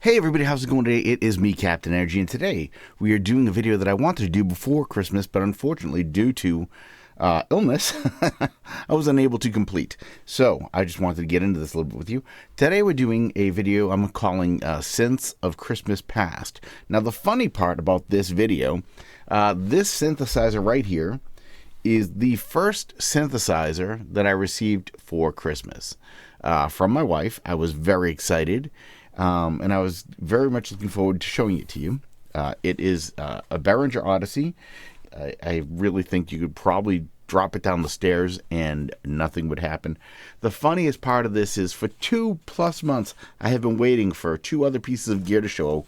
Hey everybody, how's it going today? It is me, Captain Energy, and today we are doing a video that I wanted to do before Christmas, but unfortunately due to illness, I was unable to complete. So I just wanted to get into this a little bit with you. Today we're doing a video I'm calling Synths of Christmas Past. Now the funny part about this video, this synthesizer right here is the first synthesizer that I received for Christmas from my wife. I was very excited. And I was very much looking forward to showing it to you. It is a Behringher Odyssey. I really think you could probably drop it down the stairs and nothing would happen. The funniest part of this is for 2+ months, I have been waiting for two other pieces of gear to show.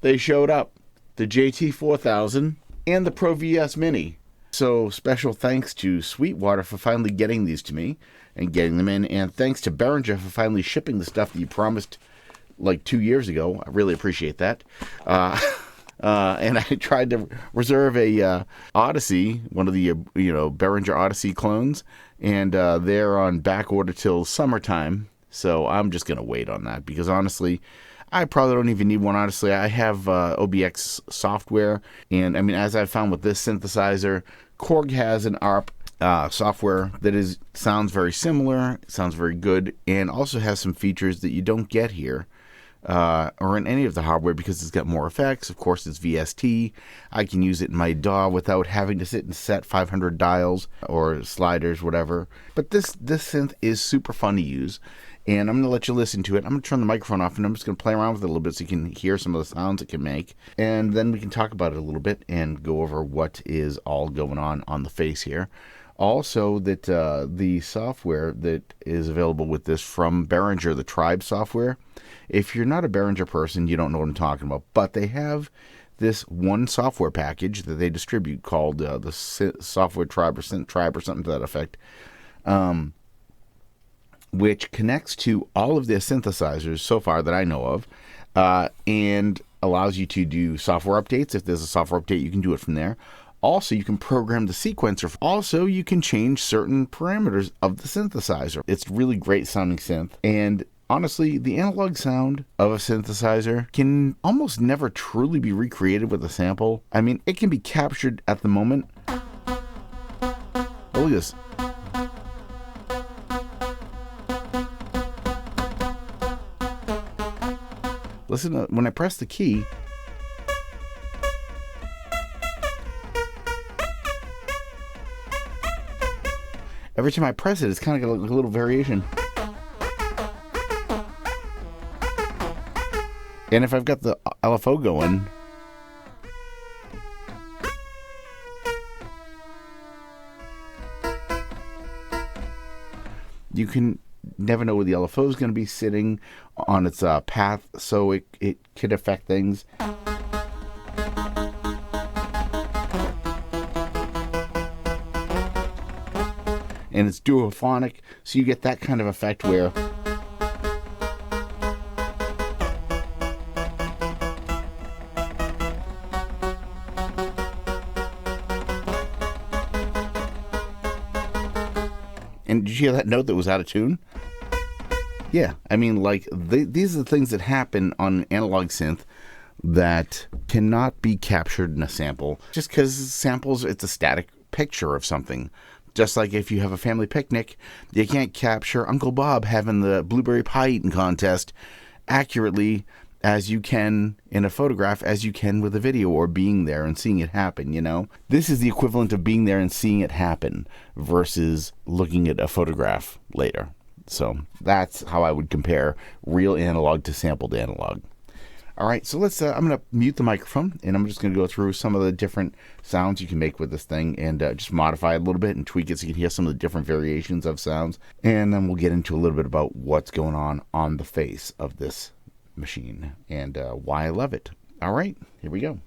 They showed up, the JT4000 and the Pro VS Mini. So special thanks to Sweetwater for finally getting these to me and getting them in. And thanks to Behringher for finally shipping the stuff that you promised like 2 years ago. I really appreciate that. And I tried to reserve a Odyssey, one of the Behringher Odyssey clones, and they're on back order till summertime. So I'm just gonna wait on that because honestly, I probably don't even need one. Honestly, I have OBX software, and I mean, as I've found with this synthesizer, Korg has an ARP software that sounds very similar, sounds very good, and also has some features that you don't get here. Or in any of the hardware because it's got more effects. Of course, it's VST. I can use it in my DAW without having to sit and set 500 dials or sliders, whatever. But this synth is super fun to use, and I'm going to let you listen to it. I'm going to turn the microphone off, and I'm just going to play around with it a little bit so you can hear some of the sounds it can make. And then we can talk about it a little bit and go over what is all going on the face here. Also, that the software that is available with this from Behringher, the Tribe software, if you're not a Behringher person, you don't know what I'm talking about. But they have this one software package that they distribute called the Software Tribe or Synth Tribe or something to that effect, which connects to all of their synthesizers so far that I know of, and allows you to do software updates. If there's a software update, you can do it from there. Also, you can program the sequencer. Also, you can change certain parameters of the synthesizer. It's really great sounding synth. And honestly, the analog sound of a synthesizer can almost never truly be recreated with a sample. I mean, it can be captured at the moment. Oh, look at this. Listen to, when I press the key, every time I press it, it's kind of got a little variation. And if I've got the LFO going, you can never know where the LFO is going to be sitting on its path, so it could affect things. And it's duophonic, so you get that kind of effect where and did you hear that note that was out of tune? Yeah, I mean, like, these are the things that happen on an analog synth that cannot be captured in a sample. Just because samples, it's a static picture of something. Just like if you have a family picnic, you can't capture Uncle Bob having the blueberry pie eating contest accurately as you can in a photograph, as you can with a video, or being there and seeing it happen, you know? This is the equivalent of being there and seeing it happen versus looking at a photograph later. So that's how I would compare real analog to sampled analog. All right, so let's, I'm going to mute the microphone, and I'm just going to go through some of the different sounds you can make with this thing and just modify it a little bit and tweak it so you can hear some of the different variations of sounds. And then we'll get into a little bit about what's going on the face of this machine and why I love it. All right, here we go.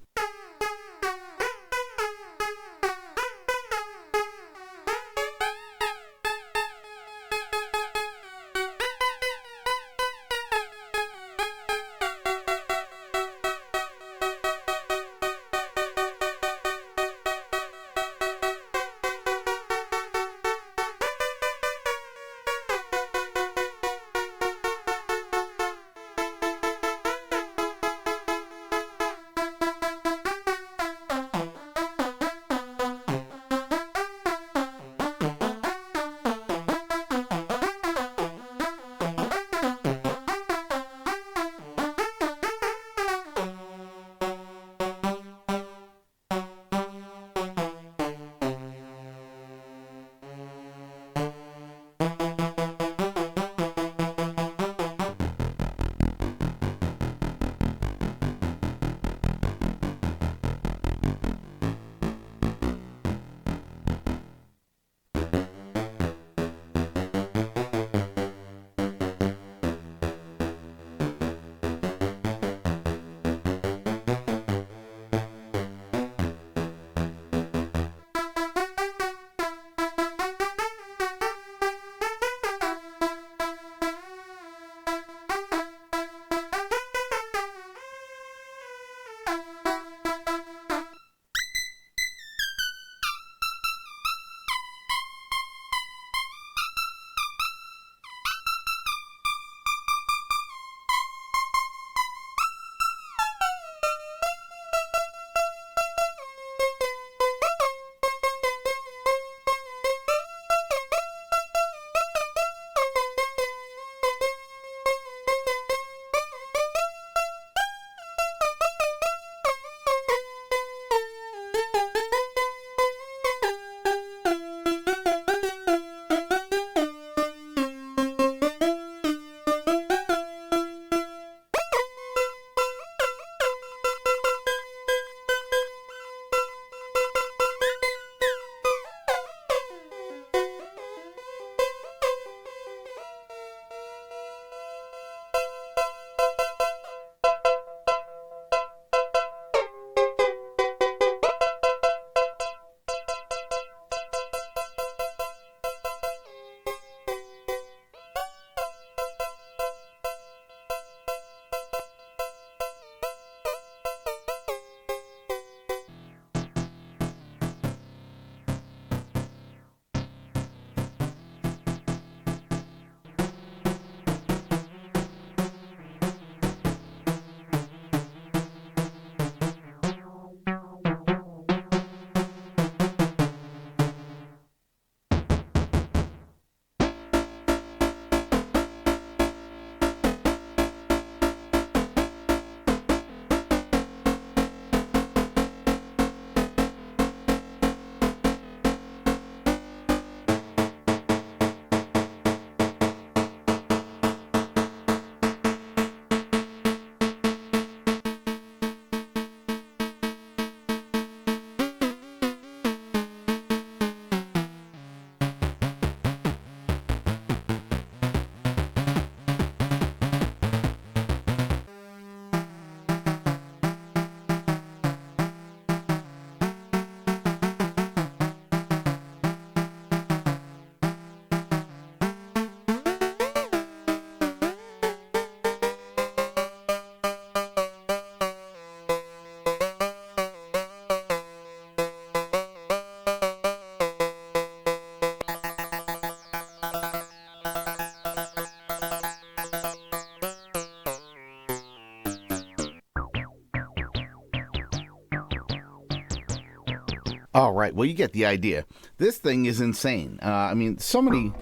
All right, well, you get the idea. This thing is insane. I mean, so many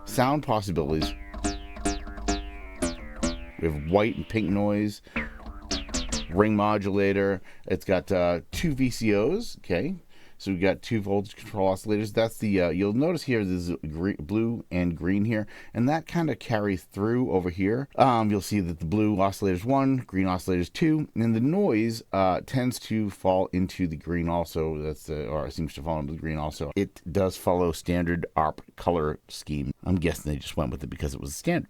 sound possibilities. We have white and pink noise, ring modulator. It's got 2 VCOs, okay? So we've got 2 voltage control oscillators. That's the, you'll notice here there's blue and green here, and that kind of carries through over here. You'll see that the blue oscillator's 1, green oscillator's 2, and the noise tends to fall into the green also. That's or it seems to fall into the green also. It does follow standard ARP color scheme. I'm guessing they just went with it because it was standard.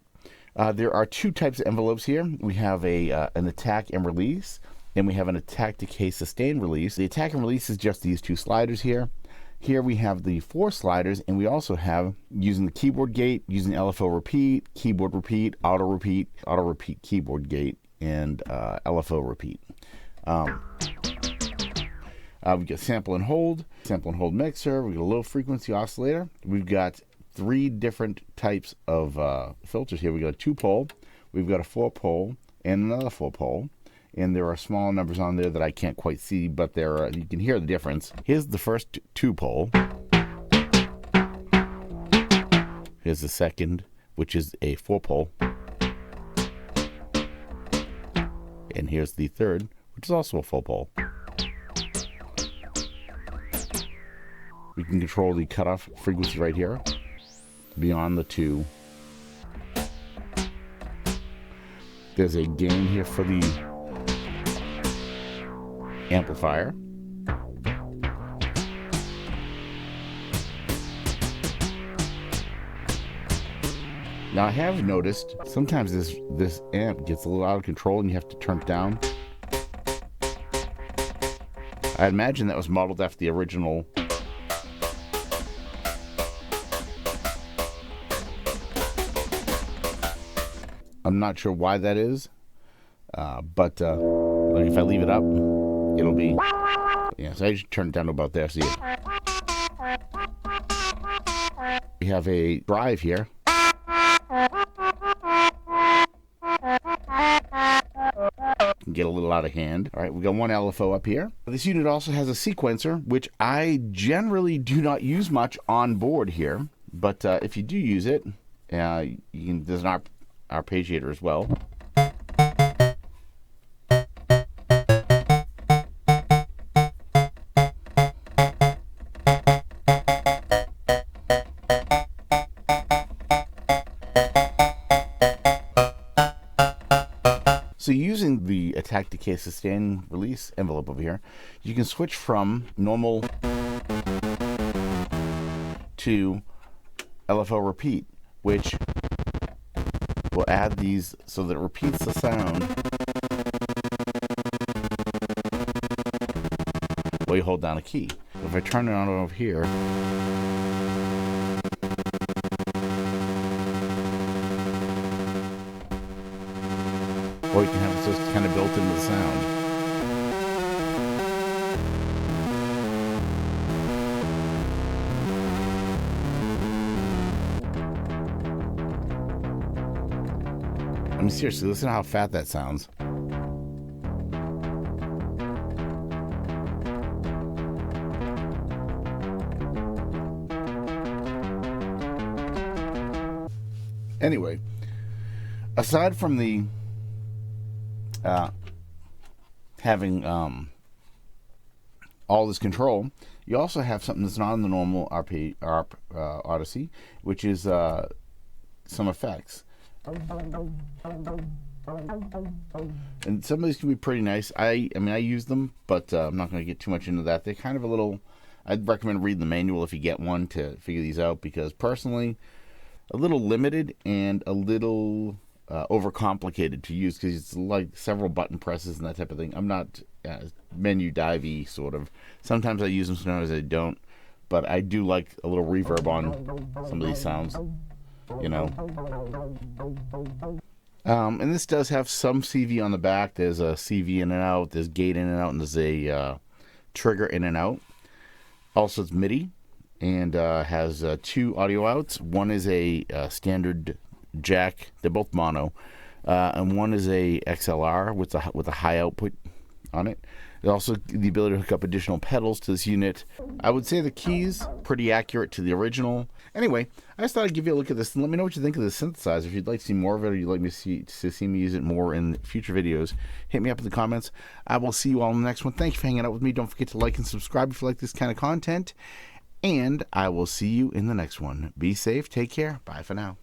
There are 2 types of envelopes here. We have an attack and release, and we have an attack, decay, sustain, release. The attack and release is just these 2 sliders here. Here we have the 4 sliders, and we also have, using the keyboard gate, using LFO repeat, keyboard repeat, auto repeat keyboard gate, and LFO repeat. We've got sample and hold mixer. We've got a low frequency oscillator. We've got 3 different types of filters here. We've got a 2-pole, we've got a 4-pole, and another 4-pole. And there are small numbers on there that I can't quite see, but there you can hear the difference. Here's the first 2-pole. Here's the second, which is a 4-pole. And here's the third, which is also a 4-pole. We can control the cutoff frequency right here, beyond the 2. There's a gain here for the amplifier. Now I have noticed sometimes this amp gets a little out of control and you have to turn it down. I imagine that was modeled after the original. I'm not sure why that is, but like if I leave it up, it'll be, yeah, so I just turn it down to about there. See it. We have a drive here. Can get a little out of hand. All right, we got 1 LFO up here. This unit also has a sequencer, which I generally do not use much on board here, but if you do use it, you can, there's an arpeggiator as well. So using the attack, decay, sustain, release envelope over here, you can switch from normal to LFO repeat, which will add these so that it repeats the sound while you hold down a key. So if I turn it on over here, or you can have it so it's kind of built into the sound. I mean, seriously, listen to how fat that sounds. Anyway, aside from the having all this control, you also have something that's not in the normal ARP Odyssey, which is some effects. And some of these can be pretty nice. I mean, I use them, but I'm not going to get too much into that. They're kind of a little, I'd recommend reading the manual if you get one to figure these out, because personally, a little limited and a little overcomplicated to use, because it's like several button presses and that type of thing. I'm not menu divey sort of. Sometimes I use them, sometimes I don't, but I do like a little reverb on some of these sounds, you know. And this does have some CV on the back. There's a CV in and out, there's gate in and out, and there's a trigger in and out. Also, it's MIDI, and has 2 audio outs. One is a standard jack, they're both mono, and one is a XLR with a high output on it. There's also the ability to hook up additional pedals to this unit. I would say the keys, pretty accurate to the original. Anyway, I just thought I'd give you a look at this and let me know what you think of the synthesizer. If you'd like to see more of it or you'd like me to see me use it more in future videos, hit me up in the comments. I will see you all in the next one. Thank you for hanging out with me. Don't forget to like and subscribe if you like this kind of content. And I will see you in the next one. Be safe. Take care. Bye for now.